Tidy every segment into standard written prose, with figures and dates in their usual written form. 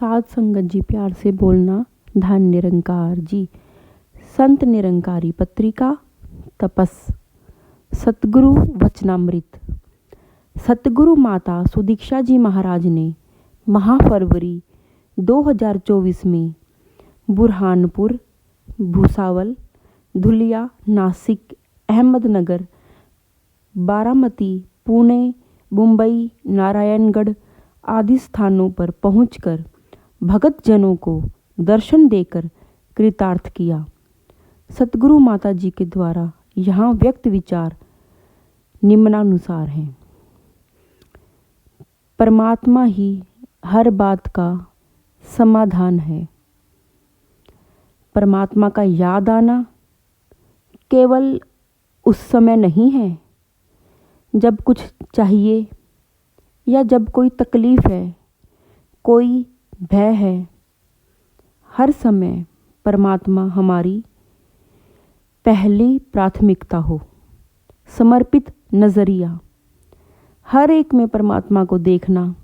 साध संगत जी, प्यार से बोलना। धन निरंकार जी। संत निरंकारी पत्रिका। तपस। सतगुरु वचनामृत। सतगुरु माता सुदीक्षा जी महाराज ने फरवरी 2024 में बुरहानपुर, भूसावल, धुलिया, नासिक, अहमदनगर, बारामती, पुणे, मुंबई, नारायणगढ़ आदि स्थानों पर पहुंचकर भगत जनों को दर्शन देकर कृतार्थ किया। सतगुरु माता जी के द्वारा यहाँ व्यक्त विचार निम्नानुसार हैं। परमात्मा ही हर बात का समाधान है। परमात्मा का याद आना केवल उस समय नहीं है जब कुछ चाहिए या जब कोई तकलीफ है, कोई भय है। हर समय परमात्मा हमारी पहली प्राथमिकता हो। समर्पित नज़रिया। हर एक में परमात्मा को देखना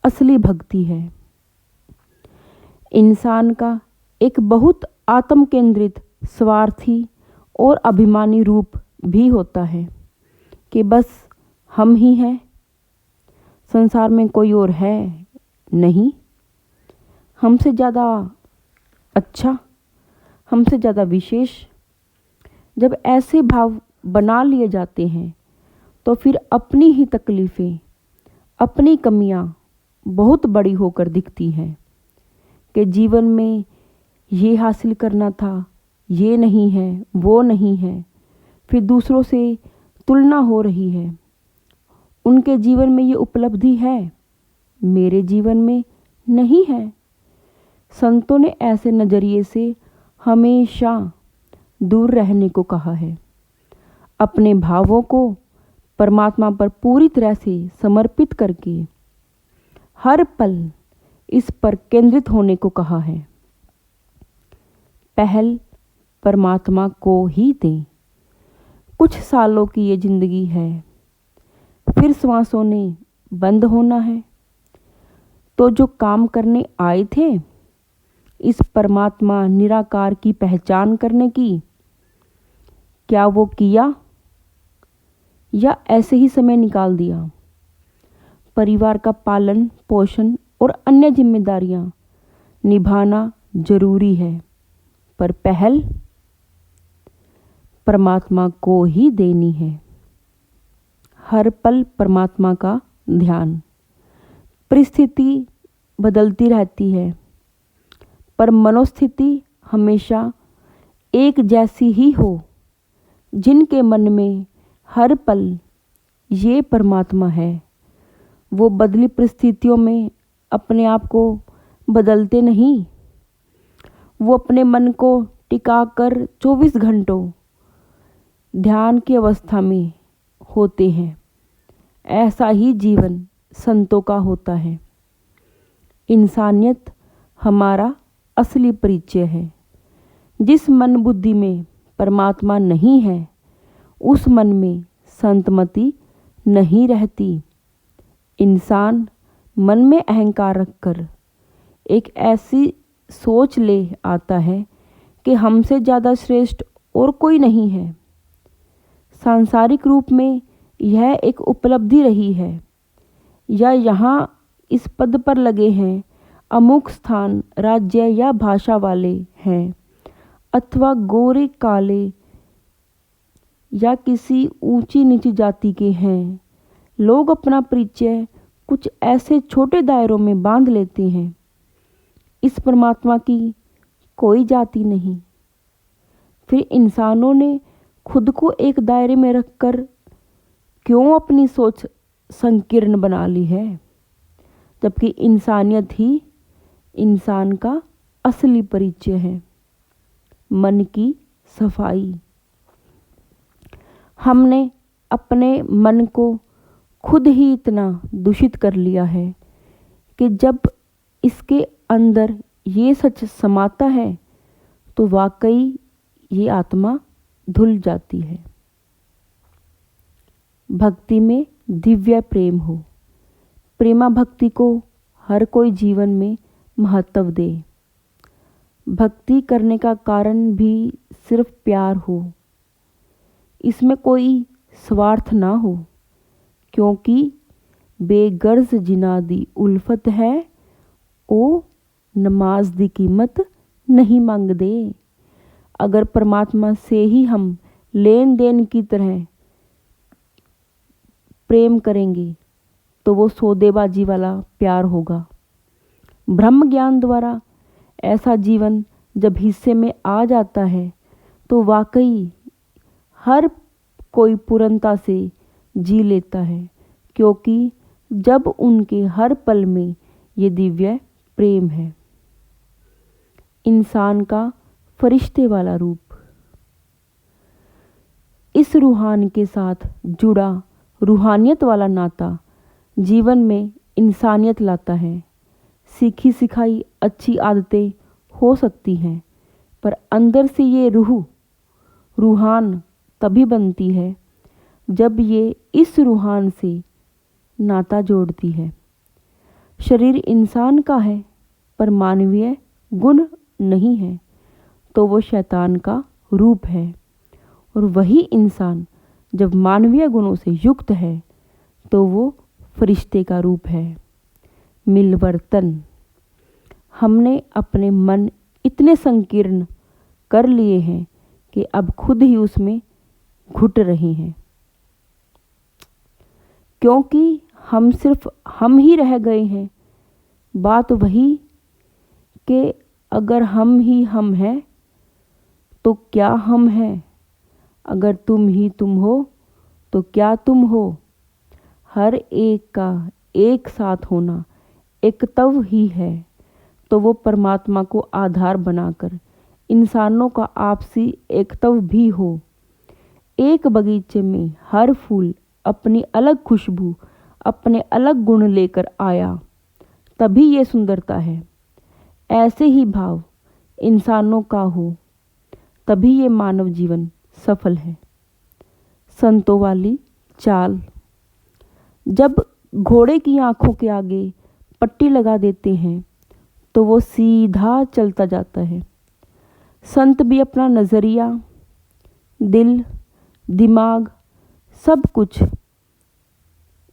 असली भक्ति है। इंसान का एक बहुत आत्म केंद्रित, स्वार्थी और अभिमानी रूप भी होता है कि बस हम ही हैं, संसार में कोई और है नहीं। हमसे ज़्यादा अच्छा, हमसे ज़्यादा विशेष। जब ऐसे भाव बना लिए जाते हैं तो फिर अपनी ही तकलीफ़ें, अपनी कमियां बहुत बड़ी होकर दिखती हैं कि जीवन में ये हासिल करना था, ये नहीं है, वो नहीं है। फिर दूसरों से तुलना हो रही है। उनके जीवन में ये उपलब्धि है, मेरे जीवन में नहीं है। संतों ने ऐसे नज़रिए से हमेशा दूर रहने को कहा है। अपने भावों को परमात्मा पर पूरी तरह से समर्पित करके हर पल इस पर केंद्रित होने को कहा है। पहल परमात्मा को ही दें। कुछ सालों की ये जिंदगी है, फिर श्वासों ने बंद होना है। तो जो काम करने आए थे इस परमात्मा निराकार की पहचान करने की, क्या वो किया या ऐसे ही समय निकाल दिया? परिवार का पालन पोषण और अन्य जिम्मेदारियां निभाना जरूरी है, पर पहल परमात्मा को ही देनी है। हर पल परमात्मा का ध्यान। परिस्थिति बदलती रहती है, पर मनोस्थिति हमेशा एक जैसी ही हो। जिनके मन में हर पल ये परमात्मा है, वो बदली परिस्थितियों में अपने आप को बदलते नहीं। वो अपने मन को टिकाकर 24 घंटों ध्यान की अवस्था में होते हैं। ऐसा ही जीवन संतों का होता है। इंसानियत हमारा असली परिचय है। जिस मन बुद्धि में परमात्मा नहीं है, उस मन में संतमति नहीं रहती। इंसान मन में अहंकार रखकर एक ऐसी सोच ले आता है कि हमसे ज़्यादा श्रेष्ठ और कोई नहीं है। सांसारिक रूप में यह एक उपलब्धि रही है, या यहाँ इस पद पर लगे हैं, अमुक स्थान, राज्य या भाषा वाले हैं, अथवा गोरे काले या किसी ऊंची नीची जाति के हैं। लोग अपना परिचय कुछ ऐसे छोटे दायरों में बांध लेते हैं। इस परमात्मा की कोई जाति नहीं। फिर इंसानों ने खुद को एक दायरे में रखकर क्यों अपनी सोच संकीर्ण बना ली है, जबकि इंसानियत ही इंसान का असली परिचय है। मन की सफाई। हमने अपने मन को खुद ही इतना दूषित कर लिया है कि जब इसके अंदर ये सच समाता है तो वाकई ये आत्मा धुल जाती है। भक्ति में दिव्य प्रेम हो। प्रेमा भक्ति को हर कोई जीवन में महत्व दे। भक्ति करने का कारण भी सिर्फ प्यार हो, इसमें कोई स्वार्थ ना हो, क्योंकि बेगर्ज जिन्ना दी उल्फत है, ओ नमाज दी कीमत नहीं मंगदे। अगर परमात्मा से ही हम लेन देन की तरह प्रेम करेंगे तो वो सौदेबाजी वाला प्यार होगा। ब्रह्म ज्ञान द्वारा ऐसा जीवन जब हिस्से में आ जाता है तो वाकई हर कोई पूर्णता से जी लेता है, क्योंकि जब उनके हर पल में ये दिव्य प्रेम है। इंसान का फरिश्ते वाला रूप। इस रूहान के साथ जुड़ा रूहानियत वाला नाता जीवन में इंसानियत लाता है। सीखी सिखाई अच्छी आदतें हो सकती हैं, पर अंदर से ये रूहान तभी बनती है जब ये इस रूहान से नाता जोड़ती है। शरीर इंसान का है पर मानवीय गुण नहीं है, तो वो शैतान का रूप है। और वही इंसान जब मानवीय गुणों से युक्त है तो वो फरिश्ते का रूप है। मिलवर्तन। हमने अपने मन इतने संकीर्ण कर लिए हैं कि अब खुद ही उसमें घुट रहे हैं, क्योंकि हम सिर्फ हम ही रह गए हैं। बात वही कि अगर हम ही हम हैं तो क्या हम हैं, अगर तुम ही तुम हो तो क्या तुम हो। हर एक का एक साथ होना एकत्व ही है, तो वो परमात्मा को आधार बनाकर इंसानों का आपसी एकत्व भी हो। एक बगीचे में हर फूल अपनी अलग खुशबू, अपने अलग गुण लेकर आया, तभी ये सुंदरता है। ऐसे ही भाव इंसानों का हो, तभी ये मानव जीवन सफल है। संतों वाली चाल। जब घोड़े की आंखों के आगे पट्टी लगा देते हैं तो वो सीधा चलता जाता है। संत भी अपना नज़रिया, दिल, दिमाग सब कुछ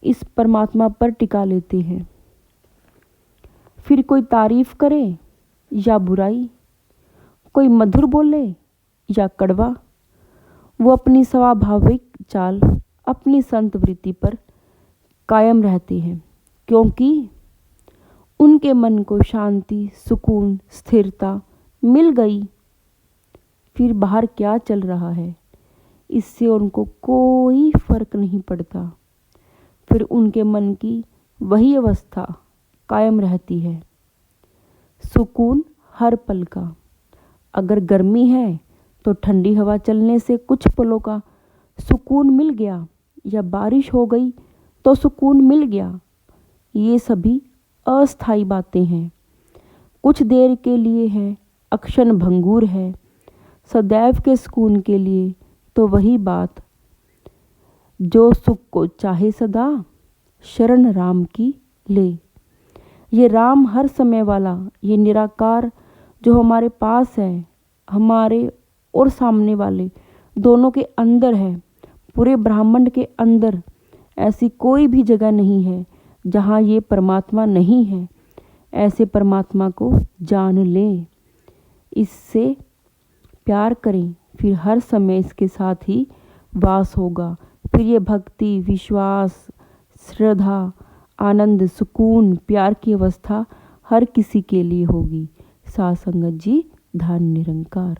इस परमात्मा पर टिका लेते हैं। फिर कोई तारीफ करे या बुराई, कोई मधुर बोले या कड़वा, वो अपनी स्वाभाविक चाल, अपनी संत वृत्ति पर कायम रहते हैं, क्योंकि उनके मन को शांति, सुकून, स्थिरता मिल गई। फिर बाहर क्या चल रहा है इससे उनको कोई फर्क नहीं पड़ता। फिर उनके मन की वही अवस्था कायम रहती है, सुकून हर पल का। अगर गर्मी है तो ठंडी हवा चलने से कुछ पलों का सुकून मिल गया, या बारिश हो गई तो सुकून मिल गया। ये सभी अस्थायी बातें हैं, कुछ देर के लिए है, अक्षण भंगूर है। सदैव के सुकून के लिए तो वही बात, जो सुख को चाहे सदा, शरण राम की ले। ये राम हर समय वाला, ये निराकार जो हमारे पास है, हमारे और सामने वाले दोनों के अंदर है। पूरे ब्रह्मांड के अंदर ऐसी कोई भी जगह नहीं है जहाँ ये परमात्मा नहीं है। ऐसे परमात्मा को जान लें, इससे प्यार करें, फिर हर समय इसके साथ ही वास होगा। फिर ये भक्ति, विश्वास, श्रद्धा, आनंद, सुकून, प्यार की अवस्था हर किसी के लिए होगी। साथ संगत जी, धन निरंकार।